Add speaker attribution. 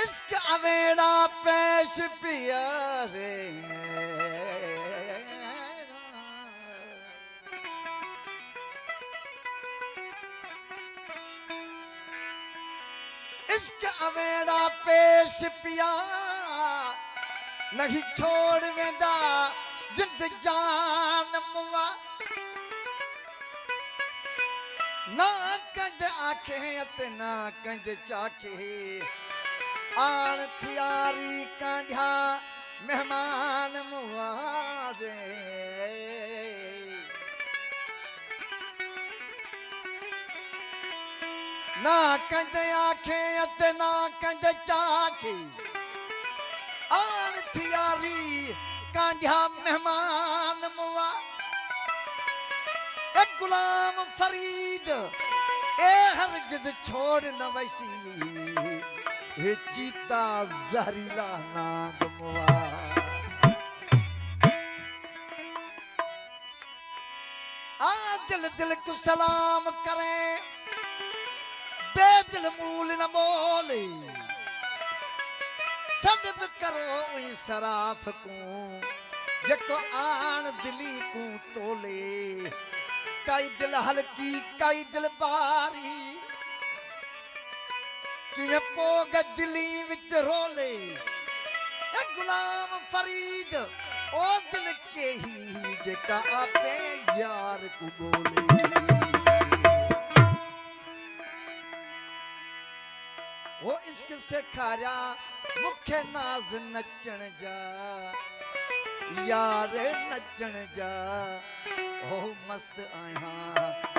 Speaker 1: इश्क अवेड़ा पेश पिया रे इश्क अवेड़ा पेश पिया नहीं छोड़ वेंदा जिंद जान मुआ ना कंद आखे ना कंद चाखे आन थियारी कांढा मेहमान मुआरे ना कंद आखे ना कंद चाखे आन थियारी कांढा मेहमान मुआ ए गुलाम फरीद ए हरगिज छोड़ न वैसी हे चीता जहरीला नाग मुआ आ दिल दिल को सलाम करे बेदिल मूल न बोले सदब करो ई सराफ को जको आन दिली को तोले कई दिल हल्की कई दिल बारी कि मैं पोग दिली विच रोले ए गुलाम फरीद ओ दिल के ही जेका आपे यार को बोले वो इश्क से खारा मुखे नाज नचण जा यार नचण जा ओ मस्त आया